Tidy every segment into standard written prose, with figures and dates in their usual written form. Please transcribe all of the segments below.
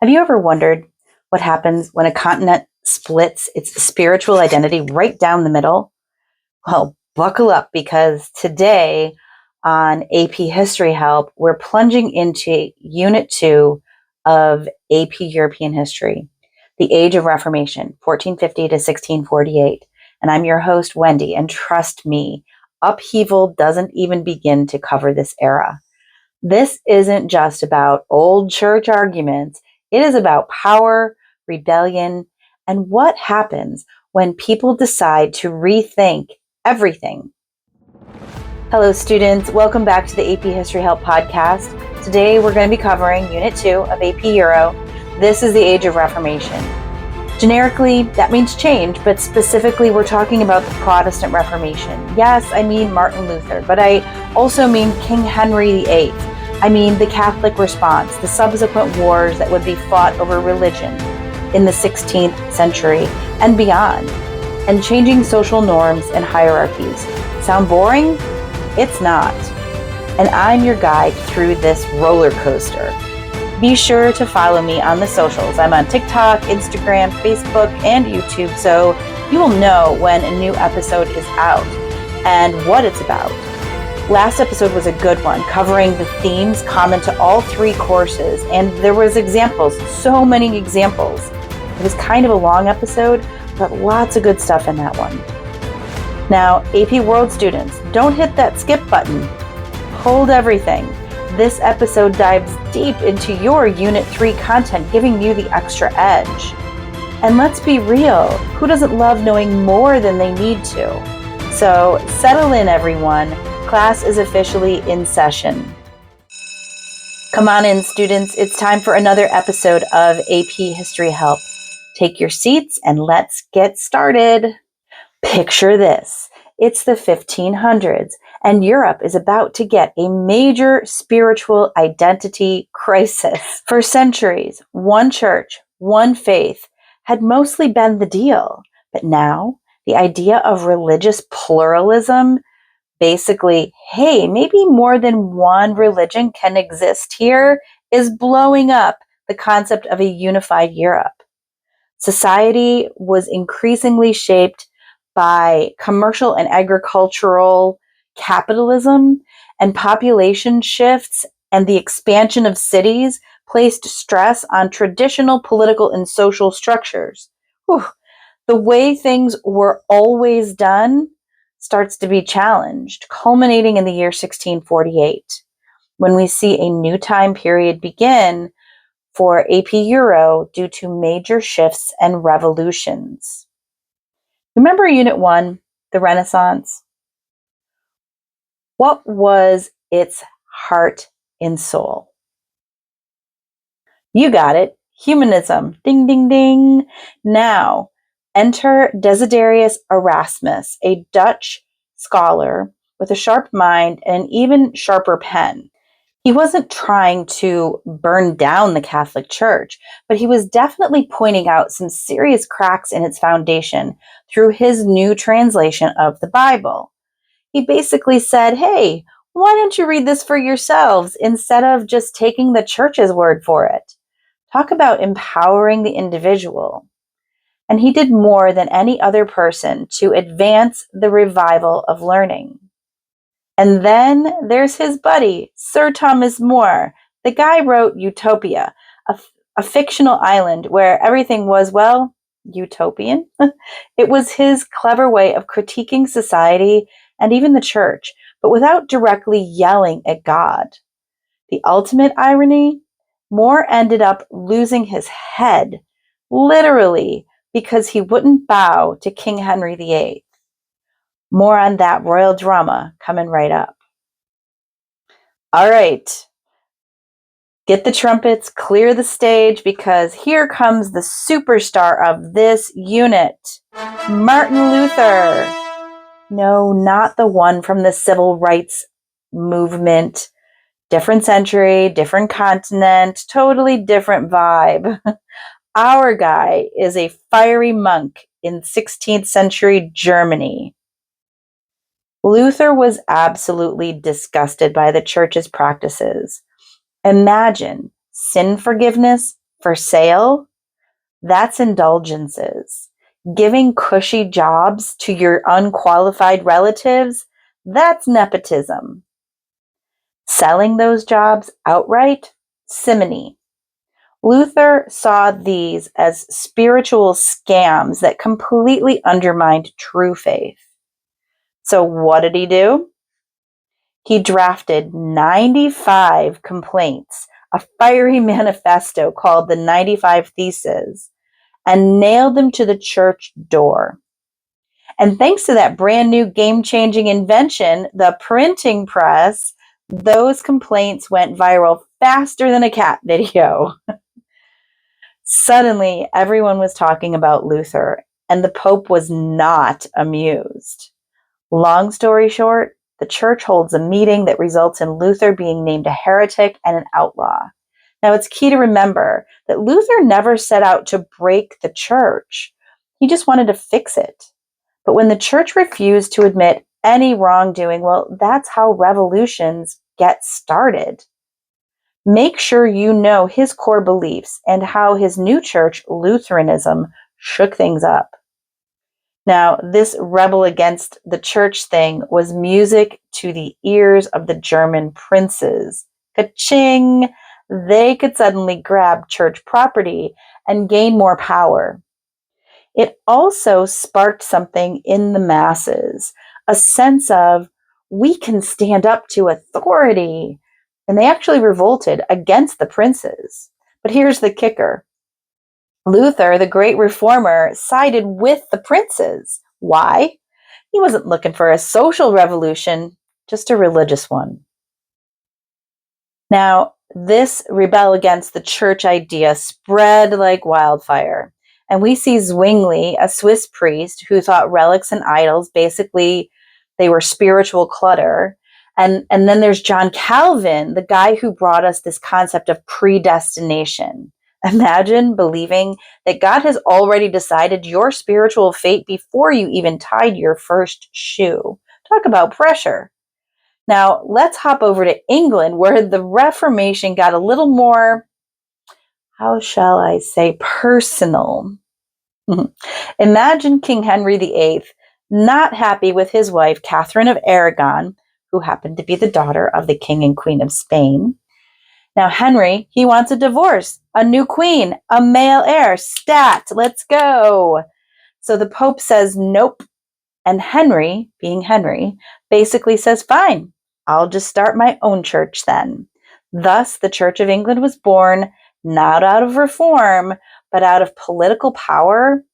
Have you ever wondered what happens when a continent splits its spiritual identity right down the middle? Well, buckle up because today on AP History Help, we're plunging into Unit 2 of AP European History, the Age of Reformation, 1450 to 1648. And I'm your host, Wendy, and trust me, upheaval doesn't even begin to cover this era. This isn't just about old church arguments. It is about power, rebellion, and what happens when people decide to rethink everything. Hello, students. Welcome back to the AP History Help podcast. Today, we're going to be covering Unit 2 of AP Euro. This is the Age of Reformation. Generically, that means change, but specifically, we're talking about the Protestant Reformation. Yes, I mean Martin Luther, but I also mean King Henry VIII. I mean the Catholic response, the subsequent wars that would be fought over religion in the 16th century and beyond, and changing social norms and hierarchies. Sound boring? It's not. And I'm your guide through this roller coaster. Be sure to follow me on the socials. I'm on TikTok, Instagram, Facebook, and YouTube, so you will know when a new episode is out and what it's about. Last episode was a good one, covering the themes common to all three courses, and there was examples, so many examples. It was kind of a long episode, but lots of good stuff in that one. Now, AP World students, don't hit that skip button. Hold everything. This episode dives deep into your Unit 3 content, giving you the extra edge. And let's be real, who doesn't love knowing more than they need to? So settle in, everyone. Class is officially in session. Come on in, students. It's time for another episode of AP History Help. Take your seats and let's get started. Picture this. It's the 1500s, and Europe is about to get a major spiritual identity crisis. For centuries, one church, one faith had mostly been the deal. But now, the idea of religious pluralism, basically, hey, maybe more than one religion can exist here, is blowing up the concept of a unified Europe. Society was increasingly shaped by commercial and agricultural capitalism, and population shifts and the expansion of cities placed stress on traditional political and social structures. Whew. The way things were always done starts to be challenged, culminating in the year 1648, when we see a new time period begin for AP Euro due to major shifts and revolutions. Remember Unit 1, the Renaissance? What was its heart and soul? You got it. Humanism. Ding, ding, ding. Now, enter Desiderius Erasmus, a Dutch scholar with a sharp mind and an even sharper pen. He wasn't trying to burn down the Catholic Church, but he was definitely pointing out some serious cracks in its foundation through his new translation of the Bible. He basically said, hey, why don't you read this for yourselves instead of just taking the church's word for it? Talk about empowering the individual. And he did more than any other person to advance the revival of learning. And then there's his buddy, Sir Thomas More. The guy wrote Utopia, a fictional island where everything was, well, utopian. It was his clever way of critiquing society and even the church, but without directly yelling at God. The ultimate irony? More ended up losing his head, literally, because he wouldn't bow to King Henry VIII. More on that royal drama coming right up. All right. Get the trumpets, clear the stage, because here comes the superstar of this unit, Martin Luther. No, not the one from the civil rights movement. Different century, different continent, totally different vibe. Our guy is a fiery monk in 16th century Germany. Luther was absolutely disgusted by the church's practices. Imagine sin forgiveness for sale, that's indulgences. Giving cushy jobs to your unqualified relatives, that's nepotism. Selling those jobs outright, simony. Luther saw these as spiritual scams that completely undermined true faith. So what did he do? He drafted 95 complaints, a fiery manifesto called the 95 Theses, and nailed them to the church door. And thanks to that brand new game-changing invention, the printing press, those complaints went viral faster than a cat video. Suddenly, everyone was talking about Luther, and the Pope was not amused. Long story short, the church holds a meeting that results in Luther being named a heretic and an outlaw. Now, it's key to remember that Luther never set out to break the church. He just wanted to fix it. But when the church refused to admit any wrongdoing, well, that's how revolutions get started. Make sure you know his core beliefs and how his new church, Lutheranism, shook things up. Now, this rebel against the church thing was music to the ears of the German princes. Ka-ching! They could suddenly grab church property and gain more power. It also sparked something in the masses, a sense of, we can stand up to authority. And they actually revolted against the princes. But here's the kicker. Luther, the great reformer, sided with the princes. Why? He wasn't looking for a social revolution, just a religious one. Now, this rebel against the church idea spread like wildfire. And we see Zwingli, a Swiss priest who thought relics and idols, basically, they were spiritual clutter. And then there's John Calvin, the guy who brought us this concept of predestination. Imagine believing that God has already decided your spiritual fate before you even tied your first shoe. Talk about pressure. Now, let's hop over to England, where the Reformation got a little more, how shall I say, personal. Imagine King Henry VIII not happy with his wife, Catherine of Aragon, who happened to be the daughter of the King and Queen of Spain. Now, Henry, he wants a divorce, a new queen, a male heir, stat, let's go. So the Pope says, nope. And Henry, being Henry, basically says, fine, I'll just start my own church then. Thus, the Church of England was born, not out of reform, but out of political power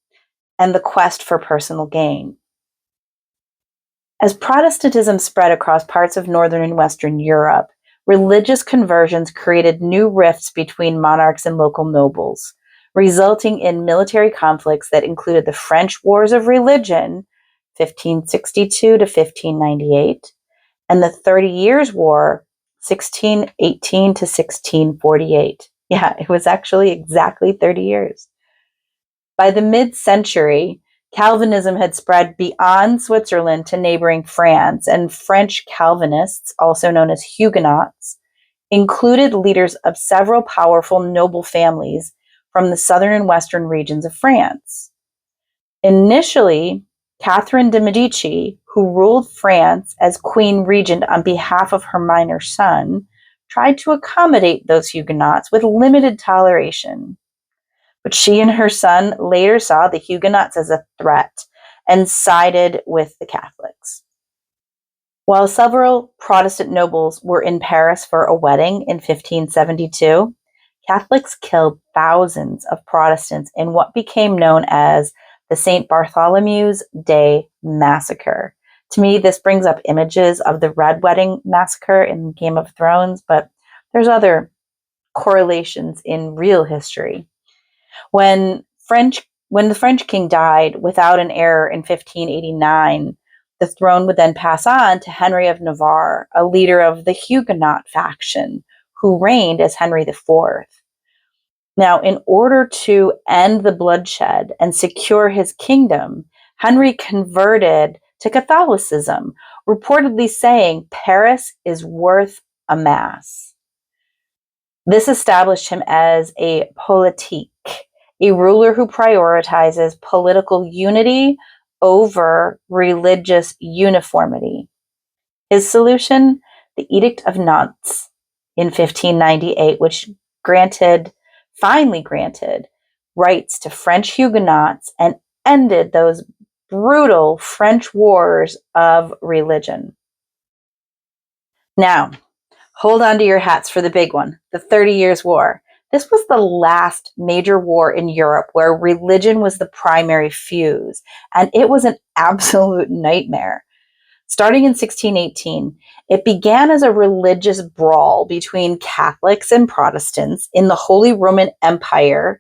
and the quest for personal gain. As Protestantism spread across parts of Northern and Western Europe, religious conversions created new rifts between monarchs and local nobles, resulting in military conflicts that included the French Wars of Religion, 1562 to 1598, and the 30 Years' War, 1618 to 1648. Yeah, it was actually exactly 30 years. By the mid-century, Calvinism had spread beyond Switzerland to neighboring France, and French Calvinists, also known as Huguenots, included leaders of several powerful noble families from the southern and western regions of France. Initially, Catherine de' Medici, who ruled France as queen regent on behalf of her minor son, tried to accommodate those Huguenots with limited toleration. But she and her son later saw the Huguenots as a threat and sided with the Catholics. While several Protestant nobles were in Paris for a wedding in 1572, Catholics killed thousands of Protestants in what became known as the St. Bartholomew's Day Massacre. To me, this brings up images of the Red Wedding Massacre in Game of Thrones, but there's other correlations in real history. When the French king died without an heir in 1589, the throne would then pass on to Henry of Navarre, a leader of the Huguenot faction, who reigned as Henry IV. Now, in order to end the bloodshed and secure his kingdom, Henry converted to Catholicism, reportedly saying Paris is worth a mass. This established him as a politique, a ruler who prioritizes political unity over religious uniformity. His solution, the Edict of Nantes in 1598, which finally granted rights to French Huguenots and ended those brutal French wars of religion. Now, hold on to your hats for the big one, the 30 Years' War. This was the last major war in Europe where religion was the primary fuse, and it was an absolute nightmare. Starting in 1618, it began as a religious brawl between Catholics and Protestants in the Holy Roman Empire,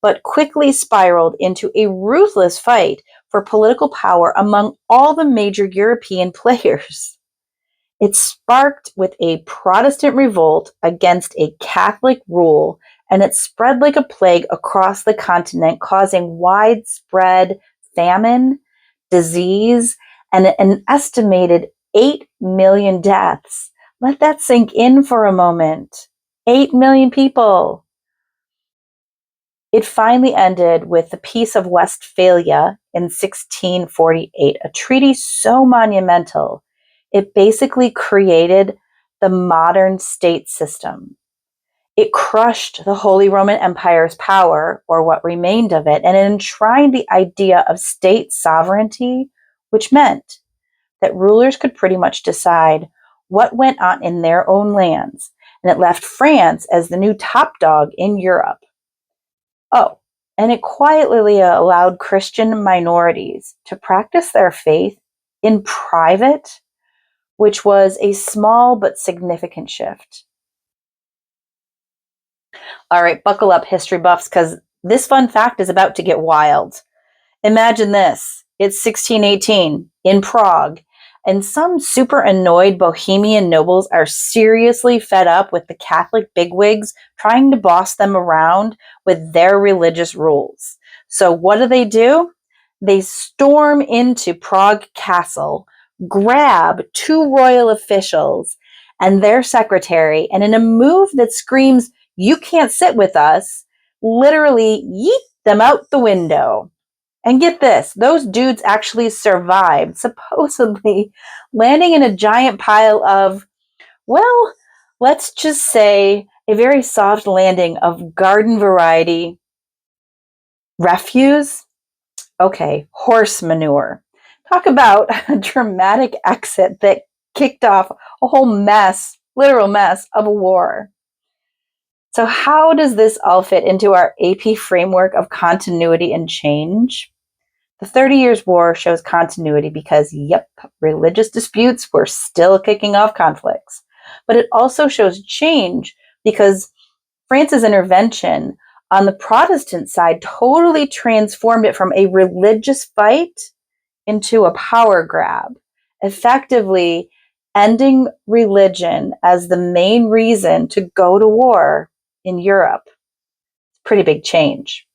but quickly spiraled into a ruthless fight for political power among all the major European players. It sparked with a Protestant revolt against a Catholic rule, and it spread like a plague across the continent, causing widespread famine, disease, and an estimated 8 million deaths. Let that sink in for a moment. 8 million people. It finally ended with the Peace of Westphalia in 1648, a treaty so monumental, it basically created the modern state system. It crushed the Holy Roman Empire's power, or what remained of it, and it enshrined the idea of state sovereignty, which meant that rulers could pretty much decide what went on in their own lands, and it left France as the new top dog in Europe. Oh, and it quietly allowed Christian minorities to practice their faith in private, which was a small but significant shift. All right, buckle up, history buffs, because this fun fact is about to get wild. Imagine this. It's 1618 in Prague, and some super annoyed Bohemian nobles are seriously fed up with the Catholic bigwigs trying to boss them around with their religious rules. So what do? They storm into Prague Castle, grab two royal officials and their secretary, and in a move that screams, "You can't sit with us," literally yeet them out the window. And get this, those dudes actually survived, supposedly landing in a giant pile of, well, let's just say a very soft landing of garden variety refuse. Okay, horse manure. Talk about a dramatic exit that kicked off a whole mess, literal mess of a war. So how does this all fit into our AP framework of continuity and change? The 30 Years' War shows continuity because, religious disputes were still kicking off conflicts. But it also shows change because France's intervention on the Protestant side totally transformed it from a religious fight into a power grab, effectively ending religion as the main reason to go to war in Europe. It's a pretty big change.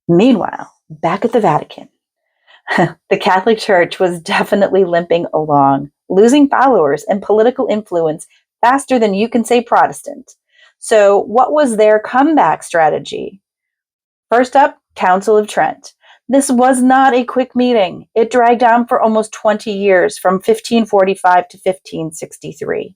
Meanwhile, back at the Vatican, the Catholic Church was definitely limping along, losing followers and political influence faster than you can say Protestant. So what was their comeback strategy? First up, Council of Trent. This was not a quick meeting. It dragged on for almost 20 years, from 1545 to 1563.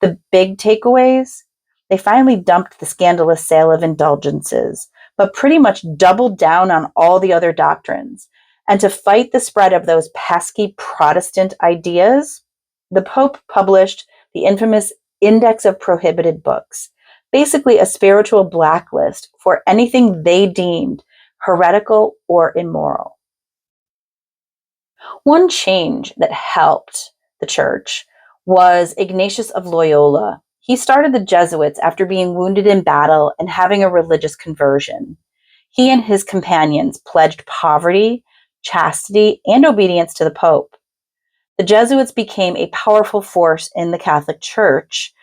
The big takeaways? They finally dumped the scandalous sale of indulgences, but pretty much doubled down on all the other doctrines. And to fight the spread of those pesky Protestant ideas, the Pope published the infamous Index of Prohibited Books, basically a spiritual blacklist for anything they deemed heretical or immoral. One change that helped the church was Ignatius of Loyola. He started the Jesuits after being wounded in battle and having a religious conversion. He and his companions pledged poverty, chastity, and obedience to the Pope. The Jesuits became a powerful force in the Catholic Church,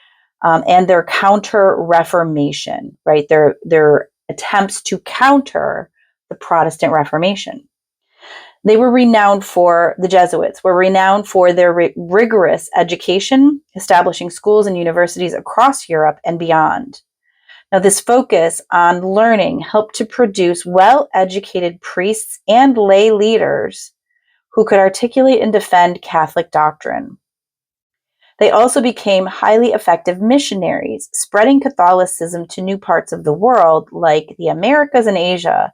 and their Counter-Reformation, right? Their attempts to counter the Protestant Reformation. They were renowned for, the Jesuits were renowned for their rigorous education, establishing schools and universities across Europe and beyond. Now, this focus on learning helped to produce well-educated priests and lay leaders who could articulate and defend Catholic doctrine. They also became highly effective missionaries, spreading Catholicism to new parts of the world, like the Americas and Asia,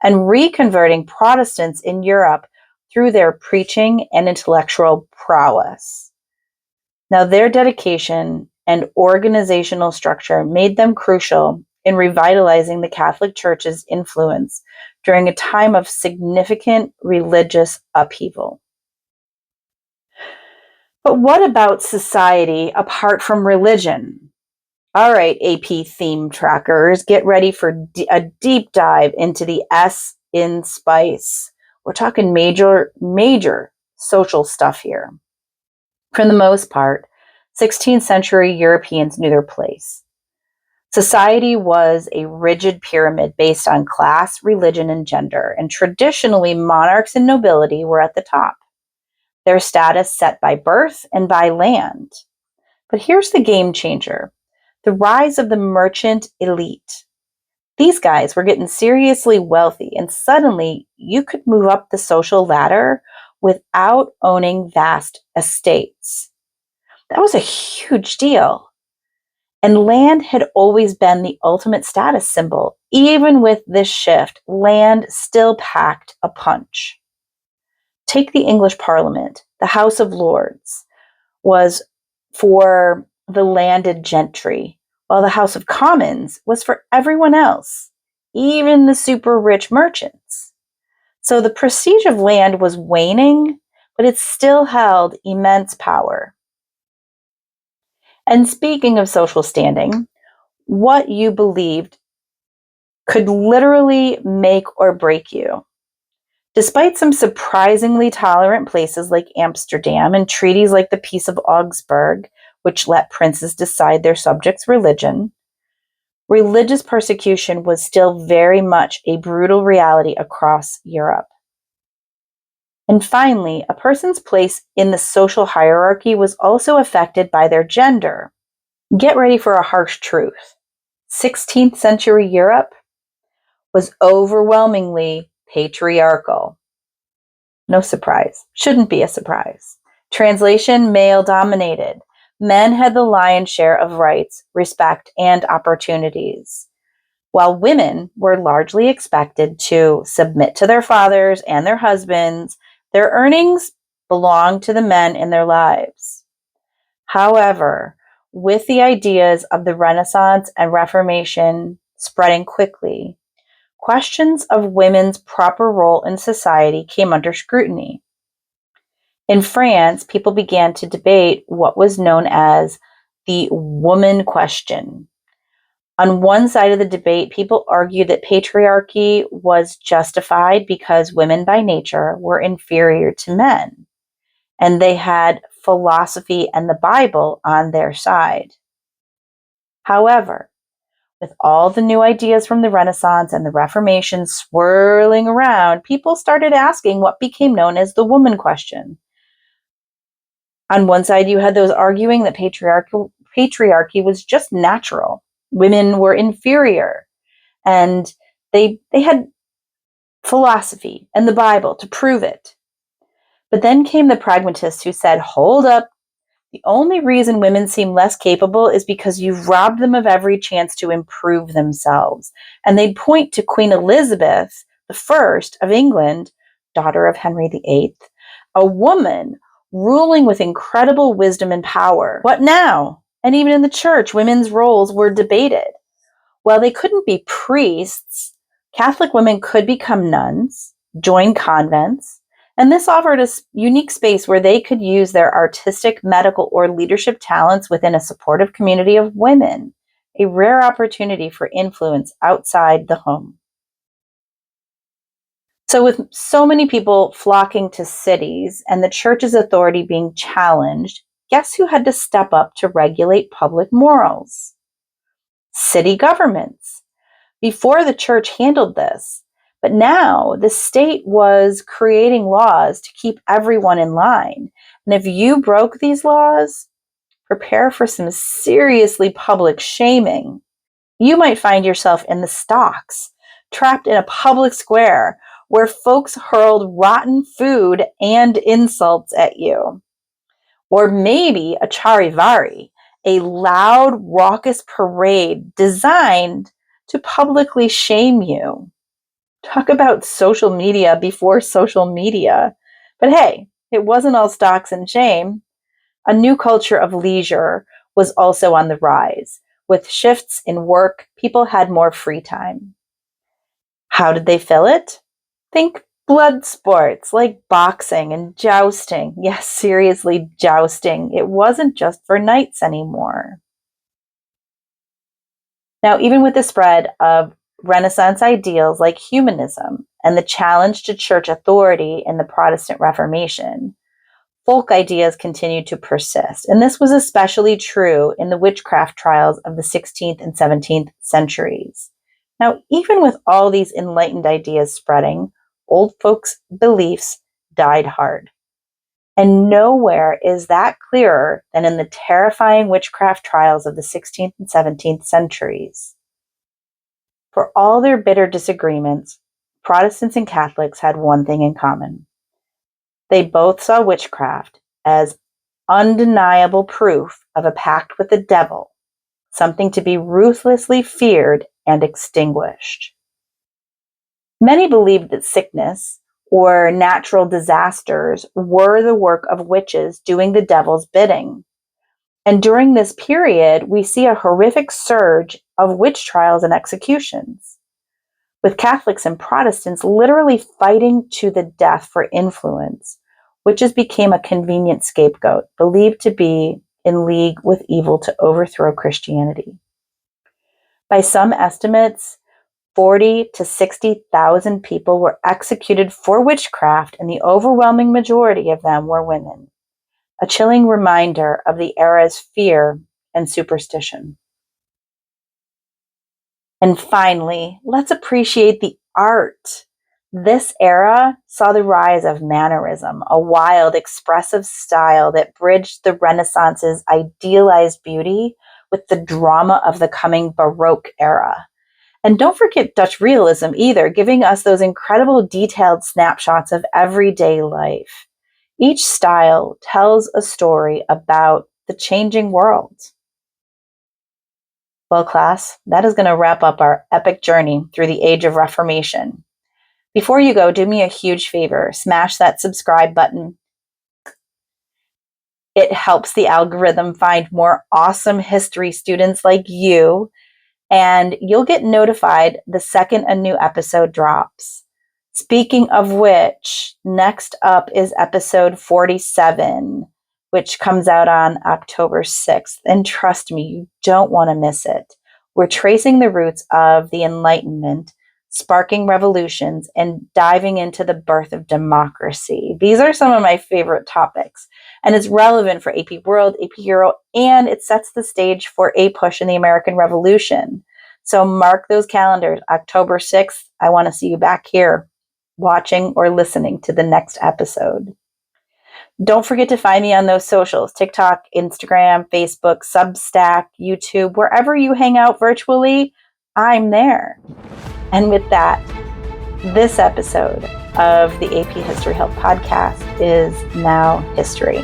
and reconverting Protestants in Europe through their preaching and intellectual prowess. Now, their dedication and organizational structure made them crucial in revitalizing the Catholic Church's influence during a time of significant religious upheaval. But what about society apart from religion? All right, AP theme trackers, get ready for a deep dive into the S in spice. We're talking major social stuff here. For the most part, 16th century Europeans knew their place. Society was a rigid pyramid based on class, religion, and gender, and traditionally monarchs and nobility were at the top, their status set by birth and by land. But here's the game changer: the rise of the merchant elite. These guys were getting seriously wealthy, and suddenly you could move up the social ladder without owning vast estates. That was a huge deal. And land had always been the ultimate status symbol. Even with this shift, land still packed a punch. Take the English Parliament. The House of Lords was for the landed gentry, while the House of Commons was for everyone else, even the super rich merchants. So the prestige of land was waning, but it still held immense power. And speaking of social standing, what you believed could literally make or break you. Despite some surprisingly tolerant places like Amsterdam and treaties like the Peace of Augsburg, which let princes decide their subjects' religion, religious persecution was still very much a brutal reality across Europe. And finally, a person's place in the social hierarchy was also affected by their gender. Get ready for a harsh truth. 16th century Europe was overwhelmingly patriarchal. No surprise. Shouldn't be a surprise. Translation: male dominated. Men had the lion's share of rights, respect, and opportunities, while women were largely expected to submit to their fathers and their husbands. Their earnings belonged to the men in their lives. However, with the ideas of the Renaissance and Reformation spreading quickly, questions of women's proper role in society came under scrutiny. In France, people began to debate what was known as the woman question. On one side of the debate, people argued that patriarchy was justified because women by nature were inferior to men, and they had philosophy and the Bible on their side. However, with all the new ideas from the Renaissance and the Reformation swirling around, people started asking what became known as the woman question. On one side, you had those arguing that patriarchy was just natural. Women were inferior, and they had philosophy and the Bible to prove it. But then came the pragmatists who said, hold up, the only reason women seem less capable is because you've robbed them of every chance to improve themselves. And they'd point to Queen Elizabeth I of England, daughter of Henry VIII, a woman ruling with incredible wisdom and power. What now? And even in the church, women's roles were debated. While they couldn't be priests, Catholic women could become nuns, join convents, and this offered a unique space where they could use their artistic, medical, or leadership talents within a supportive community of women, a rare opportunity for influence outside the home. So with so many people flocking to cities and the church's authority being challenged, guess who had to step up to regulate public morals? City governments. Before, the church handled this, But now the state was creating laws to keep everyone in line. And if you broke these laws, prepare for some seriously public shaming. You might find yourself in the stocks, trapped in a public square where folks hurled rotten food and insults at you. Or maybe a charivari, a loud, raucous parade designed to publicly shame you. Talk about social media before social media. But hey, it wasn't all stocks and shame. A new culture of leisure was also on the rise. With shifts in work, people had more free time. How did they fill it? Think blood sports like boxing and jousting. Yes, seriously, jousting. It wasn't just for knights anymore. Now, even with the spread of Renaissance ideals like humanism and the challenge to church authority in the Protestant Reformation, folk ideas continued to persist. And this was especially true in the witchcraft trials of the 16th and 17th centuries. Now, even with all these enlightened ideas spreading, old folks' beliefs died hard. And nowhere is that clearer than in the terrifying witchcraft trials of the 16th and 17th centuries. For all their bitter disagreements, Protestants and Catholics had one thing in common. They both saw witchcraft as undeniable proof of a pact with the devil, something to be ruthlessly feared and extinguished. Many believed that sickness or natural disasters were the work of witches doing the devil's bidding. And during this period, we see a horrific surge of witch trials and executions, with Catholics and Protestants literally fighting to the death for influence. Witches became a convenient scapegoat, believed to be in league with evil to overthrow Christianity. By some estimates, 40 to 60,000 people were executed for witchcraft, and the overwhelming majority of them were women. A chilling reminder of the era's fear and superstition. And finally, let's appreciate the art. This era saw the rise of mannerism, a wild, expressive style that bridged the Renaissance's idealized beauty with the drama of the coming Baroque era. And don't forget Dutch realism either, giving us those incredible detailed snapshots of everyday life. Each style tells a story about the changing world. Well, class, that is going to wrap up our epic journey through the Age of Reformation. Before you go, do me a huge favor. Smash that subscribe button. It helps the algorithm find more awesome history students like you, and you'll get notified the second a new episode drops. Speaking of which, next up is episode 47, which comes out on October 6th. And trust me, you don't want to miss it. We're tracing the roots of the Enlightenment, sparking revolutions, and diving into the birth of democracy. These are some of my favorite topics, and it's relevant for AP World, AP Euro, and it sets the stage for a push in the American Revolution. So mark those calendars. October 6th, I want to see you back here watching or listening to the next episode. Don't forget to find me on those socials: TikTok, Instagram, Facebook, Substack, YouTube, wherever you hang out virtually, I'm there. And with that, this episode of the AP History Help podcast is now history.